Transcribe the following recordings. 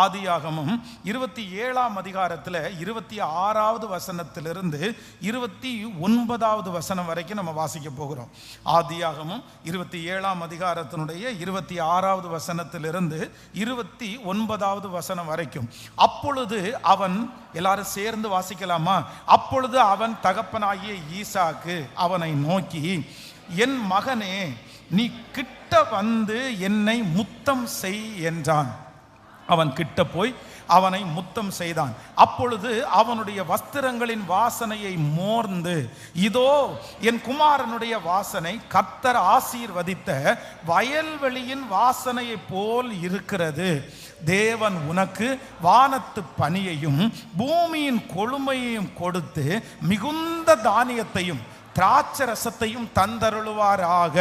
ஆதியாகமம் 27ஆம் அதிகாரத்தில் 26வது வசனத்திலிருந்து 29வது வசனம் வரைக்கும் நம்ம வாசிக்க போகிறோம். ஆதியாகமம் 27ஆம் அதிகாரத்தினுடைய 26வது வசனத்திலிருந்து 29வது வசனம் வரைக்கும். அப்பொழுது அவன், எல்லாரும் சேர்ந்து வாசிக்கலாமா? அப்பொழுது அவன் தகப்பனாகிய ஈசாக்கு அவனை நோக்கி, என் மகனே, நீ கிட்ட வந்து என்னை முத்தம் செய் என்றான். அவன் கிட்ட போய் அவனை முத்தம் செய்தான். அப்பொழுது அவனுடைய வஸ்திரங்களின் வாசனையை மோர்ந்து, இதோ என் குமாரனுடைய வாசனை கர்த்தர் ஆசீர்வதித்த வயல்வெளியின் வாசனையை போல் இருக்கிறது. தேவன் உனக்கு வானத்து பனியையும் பூமியின் கொழுமையையும் கொடுத்து மிகுந்த தானியத்தையும் திராட்சரசத்தையும் தந்தருளுவாராக.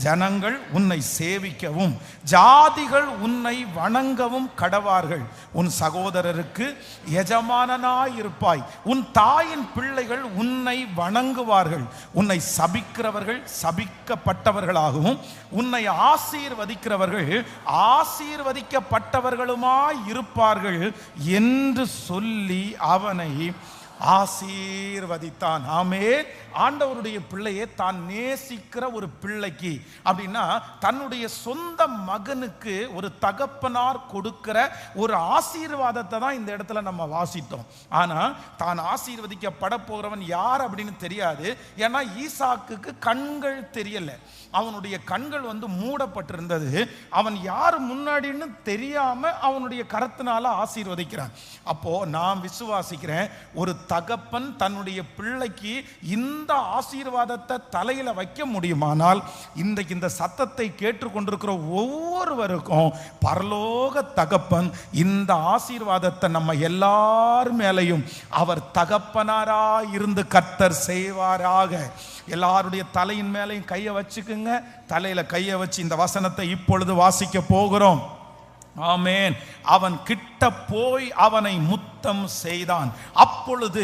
ஜனங்கள் உன்னை சேவிக்கவும் ஜாதிகள் உன்னை வணங்கவும் கடவார்கள். உன் சகோதரருக்கு எஜமானனாயிருப்பாய். உன் தாயின் பிள்ளைகள் உன்னை வணங்குவார்கள். உன்னை சபிக்கிறவர்கள் சபிக்கப்பட்டவர்களாகவும் உன்னை ஆசீர்வதிக்கிறவர்கள் ஆசீர்வதிக்கப்பட்டவர்களுமாய் இருப்பார்கள் என்று சொல்லி அவனை ஆசீர்வதித்தான். ஆமென். ஆண்டவருடைய பிள்ளையை தான் நேசிக்கிற ஒரு பிள்ளைக்கு அப்படின்னா, தன்னுடைய சொந்த மகனுக்கு ஒரு தகப்பனார் கொடுக்கிற ஒரு ஆசீர்வாதத்தை தான் இந்த இடத்துல நம்ம வாசித்தோம். ஆனா தான் ஆசீர்வதிக்கப்பட போகிறவன் யார் அப்படின்னு தெரியாது. ஏன்னா ஈசாக்குக்கு கண்கள் தெரியல, அவனுடைய கண்கள் மூடப்பட்டிருந்தது. அவன் யார் முன்னாடின்னு தெரியாம அவனுடைய கரத்தினால ஆசீர்வதிக்கிறான். அப்போ நான் விசுவாசிக்கிறேன், ஒரு தகப்பன் தன்னுடைய பிள்ளைக்கு இந்த ஆசீர்வாதத்தை தலையில வைக்க முடியுமானால், இன்றைக்கு இந்த சத்தத்தை கேட்டுக்கொண்டிருக்கிற ஒவ்வொருவருக்கும் பரலோக தகப்பன் இந்த ஆசீர்வாதத்தை நம்ம எல்லார் மேலையும் அவர் தகப்பனாராய் இருந்து கர்த்தர் செய்வாராக. எல்லாருடைய தலையின் மேலையும் கையை வச்சுக்குங்க. தலையில கையை வச்சு இந்த வசனத்தை இப்பொழுது வாசிக்க போகிறோம். ஆமென். அவன் கிட்ட போய் அவனை முத்தம் செய்தான். அப்பொழுது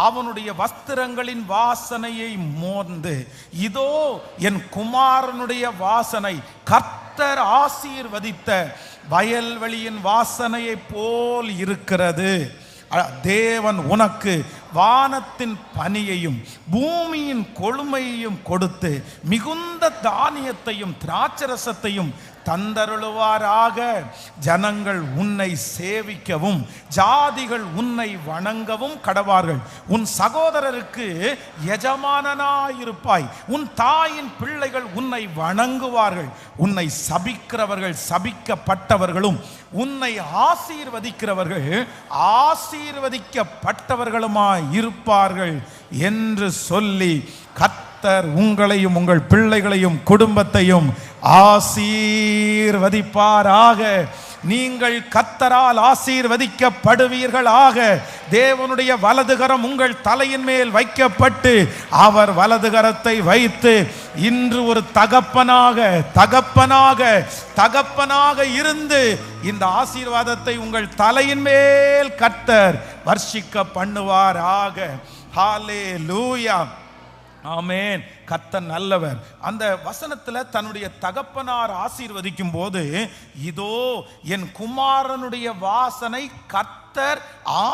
அவனுடைய வஸ்திரங்களின் வாசனையை மோர்ந்து, இதோ என் குமாரனுடைய வாசனை கர்த்தர் ஆசீர்வதித்த வயல்வெளியின் வாசனையை போல் இருக்கிறது. தேவன் உனக்கு வானத்தின் பனியையும் பூமியின் கொழுமையையும் கொடுத்து மிகுந்த தானியத்தையும் திராட்சரசத்தையும் தந்தருளுவாராக. ஜனங்கள் உன்னை சேவிக்கவும் ஜாதிகள் உன்னை வணங்கவும் கடவார்கள். உன் சகோதரருக்கு எஜமானனாயிருப்பாய். உன் தாயின் பிள்ளைகள் உன்னை வணங்குவார்கள். உன்னை சபிக்கிறவர்கள் சபிக்கப்பட்டவர்களும் உன்னை ஆசீர்வதிக்கிறவர்கள் ஆசீர்வதிக்கப்பட்டவர்களுமாய் இருப்பார்கள் என்று சொல்லி கர்த்தர் உங்களையும் உங்கள் பிள்ளைகளையும் குடும்பத்தையும் ஆசீர்வதிப்பாராக. நீங்கள் கர்த்தரால் ஆசீர்வதிக்கப்படுவீர்களாக. தேவனுடைய வலதுகரம் உங்கள் தலையின் மேல் வைக்கப்பட்டு அவர் வலதுகரத்தை வைத்து இன்று ஒரு தகப்பனாக இருந்து இந்த ஆசீர்வாதத்தை உங்கள் தலையின் மேல் கர்த்தர் வர்ஷிக்க பண்ணுவாராக. ஹல்லேலூயா. ஆமென். கர்த்தர் நல்லவர். அந்த வசனத்துல தன்னுடைய தகப்பனார் ஆசீர்வதிக்கும் போது, இதோ என் குமாரனுடைய வாசனை கர்த்தர்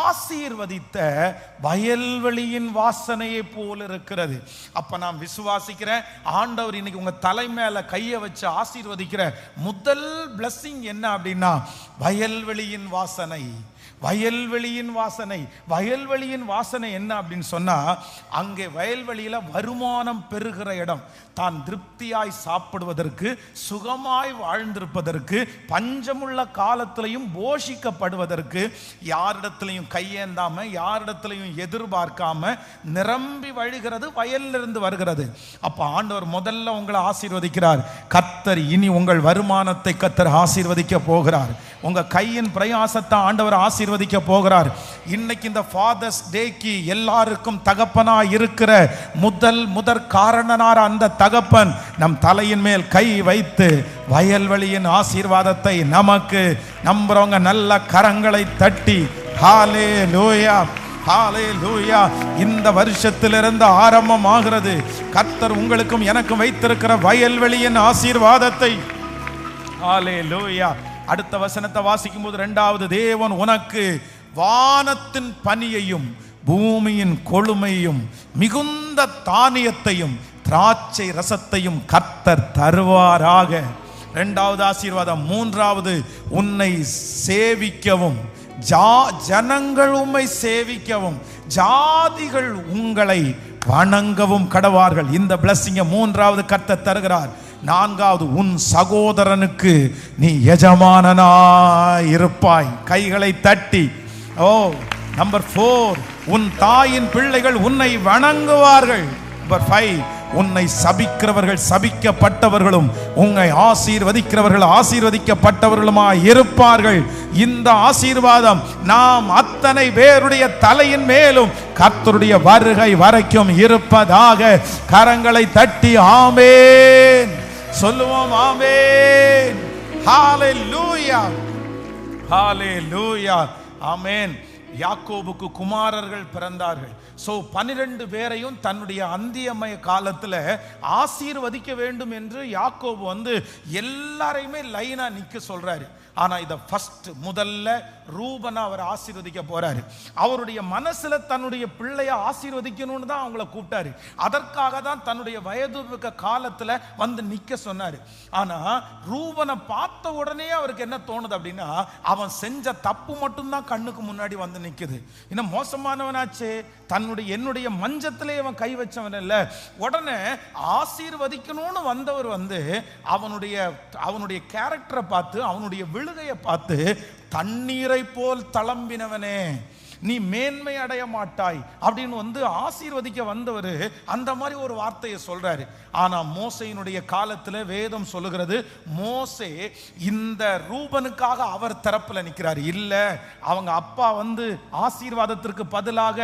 ஆசீர்வதித்த வயல்வெளியின் வாசனையை போல இருக்கிறது. அப்ப நான் விசுவாசிக்கிறேன், ஆண்டவர் இன்னைக்கு உங்க தலை மேல கையை வச்சு ஆசீர்வதிக்கிற முதல் பிளஸிங் என்ன அப்படின்னா, வயல்வெளியின் வாசனை. வயல்வெளியின் வாசனை என்ன அப்படின்னு சொன்னா, அங்கே வயல்வெளியில வருமானம் பெறுகிற இடம். தான் திருப்தியாய் சாப்பிடுவதற்கு, சுகமாய் வாழ்ந்திருப்பதற்கு, பஞ்சமுள்ள காலத்திலையும் போஷிக்கப்படுவதற்கு, யாரிடத்திலையும் கையேந்தாம யாரிடத்திலையும் எதிர்பார்க்காம நிரம்பி வழிகிறது வயலிலிருந்து வருகிறது. அப்ப ஆண்டவர் முதல்ல உங்களை ஆசீர்வதிக்கிறார். கர்த்தர் இனி உங்கள் வருமானத்தை கர்த்தர் ஆசீர்வதிக்க போகிறார். உங்க கையின் பிரயாசத்தை ஆண்டவர் ஆசீர்வதிக்க போகிறார். இன்னைக்கு இந்த ஃபாதர்ஸ் டேக்கு எல்லாருக்கும் தகப்பனா இருக்கிற முதற் காரணனார் அந்த தகப்பன் நம் தலையின் மேல் கை வைத்து வயல்வெளியின் ஆசீர்வாதத்தை நமக்கு நம்புறவங்க நல்ல கரங்களை தட்டி ஹல்லேலூயா, ஹல்லேலூயா. இந்த வருஷத்திலிருந்து ஆரம்பமாகிறது கர்த்தர் உங்களுக்கும் எனக்கும் வைத்திருக்கிற வயல்வெளியின் ஆசீர்வாதத்தை. ஹல்லேலூயா. அடுத்த வசனத்தை வாசிக்கும் போது, இரண்டாவது, தேவன் உனக்கு வானத்தின் பனியையும் பூமியின் கொழுமையும் மிகுந்த தானியத்தையும் திராட்சை ரசத்தையும் கர்த்தர் தருவாராக. இரண்டாவது ஆசீர்வாதம். மூன்றாவது, உன்னை சேவிக்கவும் ஜனங்கள் உம்மை சேவிக்கவும் ஜாதிகள் உங்களை வணங்கவும் கடவார்கள். இந்த பிளஸிங்க மூன்றாவது கர்த்தர் தருகிறார். நான்காவது, உன் சகோதரனுக்கு நீ எஜமானனாய் இருப்பாய். கைகளை தட்டி. நம்பர் 4, உன் தாயின் பிள்ளைகள் உன்னை வணங்குவார்கள். நம்பர் 5, உன்னை சபிக்கிறவர்கள் சபிக்கப்பட்டவர்களும் உன்னை ஆசீர்வதிக்கிறவர்கள் ஆசீர்வதிக்கப்பட்டவர்களுமாய் இருப்பார்கள். இந்த ஆசீர்வாதம் நாம் அத்தனை பேருடைய தலையின் மேலும் கர்த்தருடைய வருகை வரைக்கும் இருப்பதாக. கரங்களை தட்டி ஆமென் சொல்லுவோம். ஆமென். ஹalleluya, ஹalleluya, ஆமென். யாக்கோபுக்கு குமாரர்கள் பிறந்தார்கள். 12 பேரையும் தன்னுடைய அந்தியமய காலத்தில் ஆசீர்வதிக்க வேண்டும் என்று யாக்கோபு எல்லாரையுமே லைனா நிக்க சொல்றாரு. ஆனா இத ஃபர்ஸ்ட் முதல்ல ரூபனை அவர் ஆசீர்வதிக்க போறாரு. அவருடைய மனசுல தன்னுடைய பிள்ளைய ஆசீர்வதிக்கணும்னு தான் அவங்கள கூப்பிட்டாரு. அதற்காக தான் தன்னுடைய வயது காலத்துல நிக்க சொன்னாரு. ஆனா ரூபனை பார்த்த உடனே அவருக்கு என்ன தோணுது அப்படின்னா, அவன் செஞ்ச தப்பு மட்டும்தான் கண்ணுக்கு முன்னாடி நிக்குது. இன்னும் மோசமானவனாச்சே, என்னுடைய மஞ்சத்திலே அவன் கை வச்சவன் இல்ல. உடனே ஆசீர்வதிக்கணும்னு வந்தவர் அவனுடைய கேரக்டரை பார்த்து, அவனுடைய விழுகையை பார்த்து, தண்ணீரை போல் தளம்பினவனே நீ மேன்மை அடைய மாட்டாய் அப்படின்னு ஆசீர்வதிக்க வந்தவர் அந்த மாதிரி ஒரு வார்த்தையை சொல்றாரு. ஆனா மோசையினுடைய காலத்துல வேதம் சொல்லுகிறது, மோசே இந்த ரூபனுக்காக அவர் தரப்புல நிக்கிறார். இல்ல, அவங்க அப்பா ஆசீர்வாதத்திற்கு பதிலாக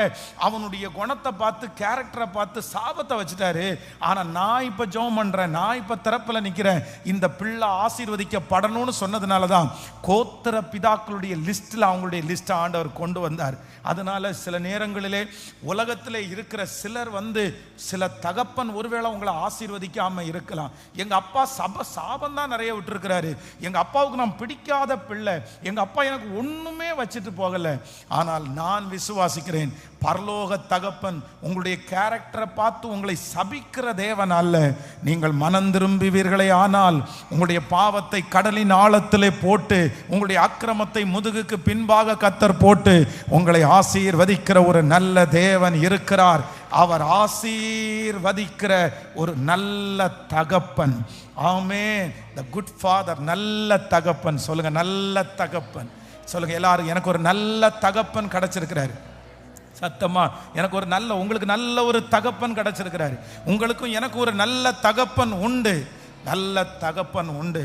அவனுடைய குணத்தை பார்த்து, கேரக்டரை பார்த்து சாபத்தை வச்சுட்டாரு. ஆனா நான் இப்ப ஜெபம் பண்றேன், நான் இப்ப தரப்புல நிக்கிறேன், இந்த பிள்ளை ஆசீர்வதிக்கப்படணும்னு சொன்னதுனாலதான் கோத்திர பிதாக்களுடைய லிஸ்ட்ல அவங்களுடைய லிஸ்ட் ஆண்டவர் கொண்டு வந்தார். அதனால சில நேரங்களிலே உலகத்திலே இருக்கிற சிலர் சில தகப்பன் ஒருவேளை உங்களை ஆசீர்வதிக்காம இருக்கலாம். எங்க அப்பா சாபம் தான் நிறைய விட்டுருக்கிறாரு, எங்க அப்பாவுக்கு நான் பிடிக்காத பிள்ளை, எங்க அப்பா எனக்கு ஒண்ணுமே வச்சுட்டு போகல. ஆனால் நான் விசுவாசிக்கிறேன், பரலோக தகப்பன் உங்களுடைய கேரக்டரை பார்த்து உங்களை சபிக்கிற தேவன் அல்ல. நீங்கள் மனம் திரும்புவீர்களே ஆனால் உங்களுடைய பாவத்தை கடலின் ஆழத்திலே போட்டு, உங்களுடைய அக்கிரமத்தை முதுகுக்கு பின்பாக கத்தர் போட்டு உங்களை ஆசீர்வதிக்கிற ஒரு நல்ல தேவன் இருக்கிறார். அவர் ஆசீர்வதிக்கிற ஒரு நல்ல தகப்பன். ஆமென். தி குட் ஃபாதர், நல்ல தகப்பன். சொல்லுங்க, நல்ல தகப்பன். சொல்லுங்க எல்லாரும், எனக்கு ஒரு நல்ல தகப்பன் கிடைச்சிருக்கிறாரு. சத்தமா, எனக்கு ஒரு உங்களுக்கு நல்ல ஒரு தகப்பன் கிடைச்சிருக்கிறாரு. உங்களுக்கும் எனக்கு ஒரு நல்ல தகப்பன் உண்டு, நல்ல தகப்பன் உண்டு.